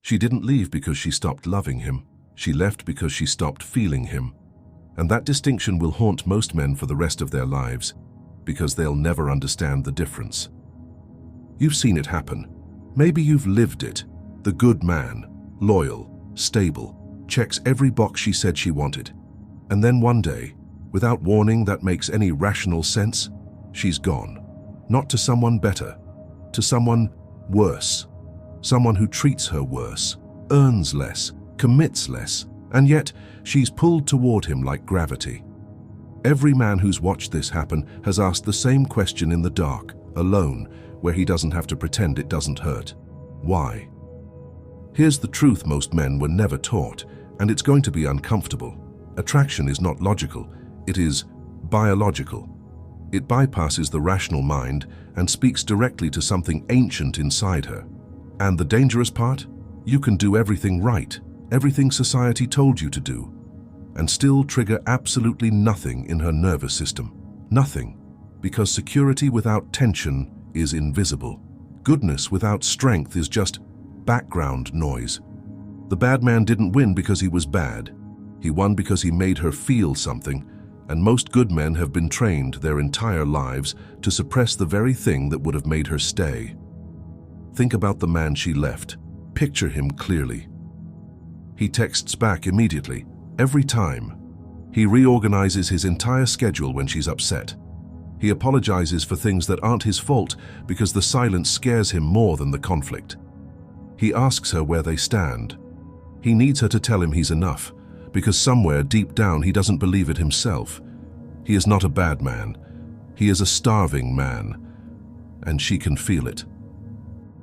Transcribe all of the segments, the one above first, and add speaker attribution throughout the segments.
Speaker 1: She didn't leave because she stopped loving him. She left because she stopped feeling him. And that distinction will haunt most men for the rest of their lives, because they'll never understand the difference. You've seen it happen. Maybe you've lived it. The good man, loyal, stable, checks every box she said she wanted. And then one day, without warning that makes any rational sense, she's gone. Not to someone better, to someone worse. Someone who treats her worse, earns less, commits less, and yet she's pulled toward him like gravity. Every man who's watched this happen has asked the same question in the dark, alone, where he doesn't have to pretend it doesn't hurt. Why? Here's the truth most men were never taught, and it's going to be uncomfortable. Attraction is not logical, it is biological. It bypasses the rational mind and speaks directly to something ancient inside her. And the dangerous part? You can do everything right, everything society told you to do, and still trigger absolutely nothing in her nervous system. Nothing, because security without tension is invisible. Goodness without strength is just background noise. The bad man didn't win because he was bad. He won because he made her feel something, and most good men have been trained their entire lives to suppress the very thing that would have made her stay. Think about the man she left. Picture him clearly. He texts back immediately, every time. He reorganizes his entire schedule when she's upset. He apologizes for things that aren't his fault because the silence scares him more than the conflict. He asks her where they stand. He needs her to tell him he's enough, because somewhere deep down he doesn't believe it himself. He is not a bad man. He is a starving man, and she can feel it.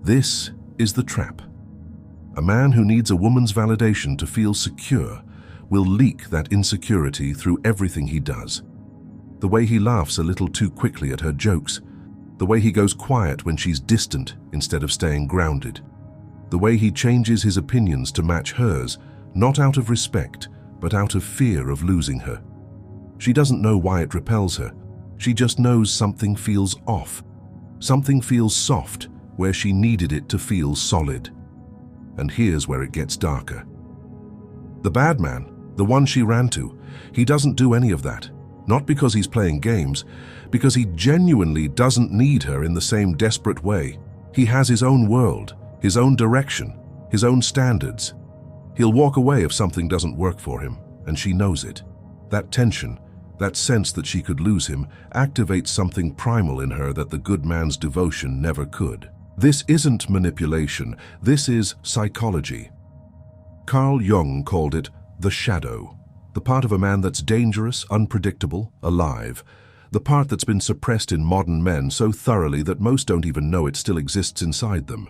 Speaker 1: This is the trap. A man who needs a woman's validation to feel secure will leak that insecurity through everything he does. The way he laughs a little too quickly at her jokes, the way he goes quiet when she's distant instead of staying grounded, the way he changes his opinions to match hers, not out of respect, but out of fear of losing her. She doesn't know why it repels her. She just knows something feels off. Something feels soft where she needed it to feel solid. And here's where it gets darker. The bad man, the one she ran to, he doesn't do any of that. Not because he's playing games, because he genuinely doesn't need her in the same desperate way. He has his own world, his own direction, his own standards. He'll walk away if something doesn't work for him, and she knows it. That tension, that sense that she could lose him, activates something primal in her that the good man's devotion never could. This isn't manipulation, this is psychology. Carl Jung called it the shadow, the part of a man that's dangerous, unpredictable, alive, the part that's been suppressed in modern men so thoroughly that most don't even know it still exists inside them.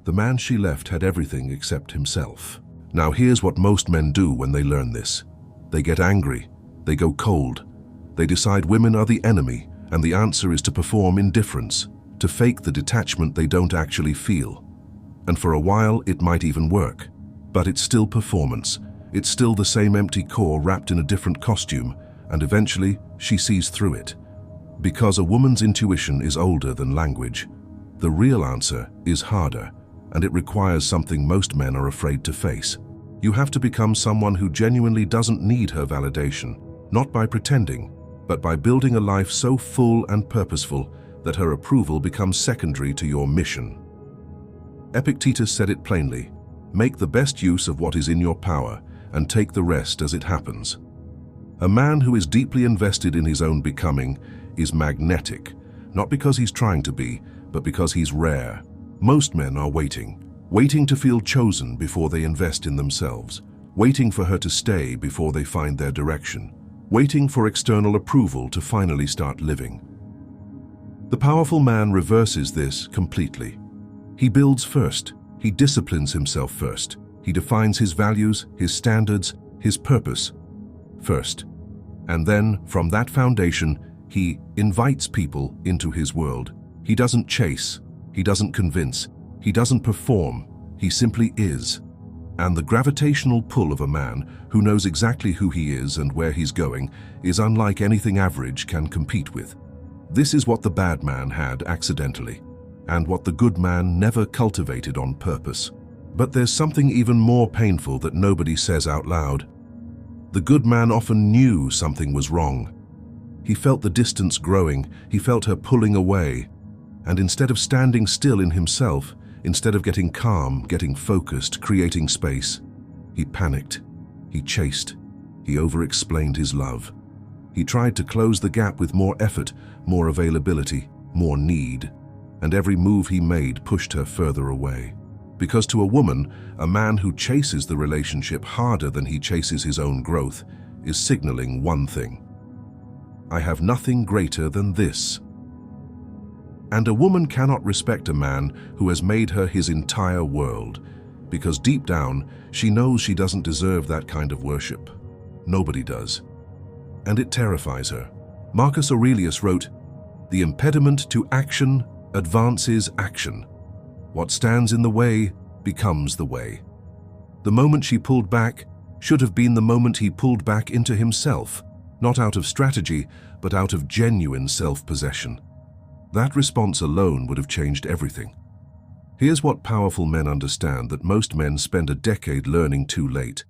Speaker 1: The man she left had everything except himself. Now here's what most men do when they learn this. They get angry, they go cold, they decide women are the enemy, and the answer is to perform indifference, to fake the detachment they don't actually feel. And for a while it might even work, but it's still performance. It's still the same empty core wrapped in a different costume, and eventually she sees through it. Because a woman's intuition is older than language, the real answer is harder, and it requires something most men are afraid to face. You have to become someone who genuinely doesn't need her validation, not by pretending, but by building a life so full and purposeful that her approval becomes secondary to your mission. Epictetus said it plainly, make the best use of what is in your power and take the rest as it happens. A man who is deeply invested in his own becoming is magnetic, not because he's trying to be, but because he's rare. Most men are waiting to feel chosen before they invest in themselves, waiting for her to stay before they find their direction, waiting for external approval to finally start living. The powerful man reverses this completely. He builds first, he disciplines himself first, he defines his values, his standards, his purpose first. And then, from that foundation, he invites people into his world. He doesn't chase, he doesn't convince, he doesn't perform, he simply is. And the gravitational pull of a man who knows exactly who he is and where he's going is unlike anything average can compete with. This is what the bad man had accidentally, and what the good man never cultivated on purpose. But there's something even more painful that nobody says out loud. The good man often knew something was wrong. He felt the distance growing, he felt her pulling away, and instead of standing still in himself, instead of getting calm, getting focused, creating space, he panicked, he chased, he over-explained his love. He tried to close the gap with more effort, more availability, more need, and every move he made pushed her further away. Because to a woman, a man who chases the relationship harder than he chases his own growth is signaling one thing: I have nothing greater than this. And a woman cannot respect a man who has made her his entire world, because deep down, she knows she doesn't deserve that kind of worship. Nobody does. And it terrifies her. Marcus Aurelius wrote, "The impediment to action advances action. What stands in the way becomes the way." The moment she pulled back should have been the moment he pulled back into himself, not out of strategy, but out of genuine self-possession. That response alone would have changed everything. Here's what powerful men understand that most men spend a decade learning too late.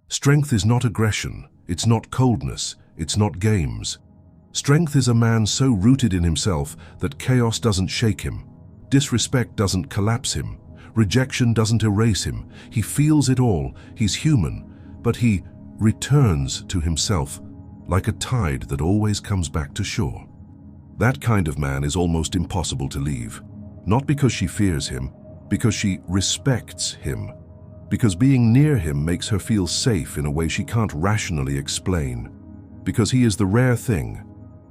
Speaker 1: Strength is not aggression, it's not coldness, it's not games. Strength is a man so rooted in himself that chaos doesn't shake him, disrespect doesn't collapse him, rejection doesn't erase him. He feels it all, he's human, but he returns to himself like a tide that always comes back to shore. That kind of man is almost impossible to leave. Not because she fears him, because she respects him. Because being near him makes her feel safe in a way she can't rationally explain. Because he is the rare thing,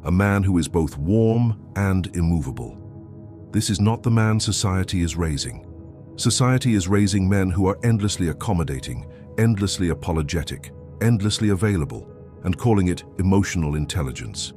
Speaker 1: a man who is both warm and immovable. This is not the man society is raising. Society is raising men who are endlessly accommodating, endlessly apologetic, endlessly available, and calling it emotional intelligence.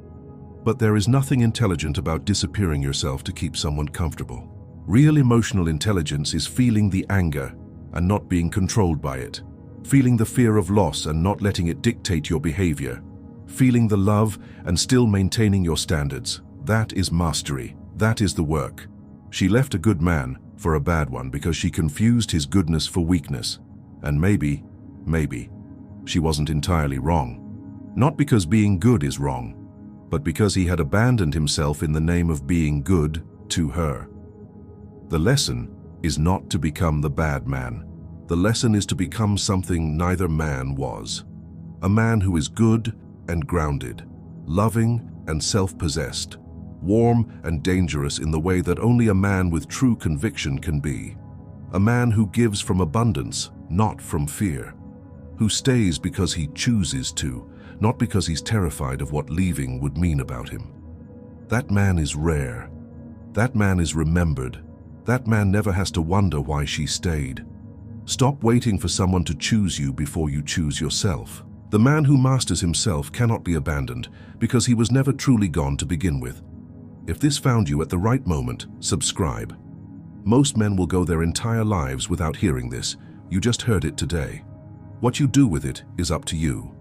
Speaker 1: But there is nothing intelligent about disappearing yourself to keep someone comfortable. Real emotional intelligence is feeling the anger and not being controlled by it. Feeling the fear of loss and not letting it dictate your behavior. Feeling the love and still maintaining your standards. That is mastery. That is the work. She left a good man for a bad one because she confused his goodness for weakness. And maybe, she wasn't entirely wrong. Not because being good is wrong, but because he had abandoned himself in the name of being good to her. The lesson is not to become the bad man. The lesson is to become something neither man was. A man who is good and grounded, loving and self-possessed, warm and dangerous in the way that only a man with true conviction can be. A man who gives from abundance, not from fear. Who stays because he chooses to, not because he's terrified of what leaving would mean about him. That man is rare. That man is remembered. That man never has to wonder why she stayed. Stop waiting for someone to choose you before you choose yourself. The man who masters himself cannot be abandoned because he was never truly gone to begin with. If this found you at the right moment, subscribe. Most men will go their entire lives without hearing this. You just heard it today. What you do with it is up to you.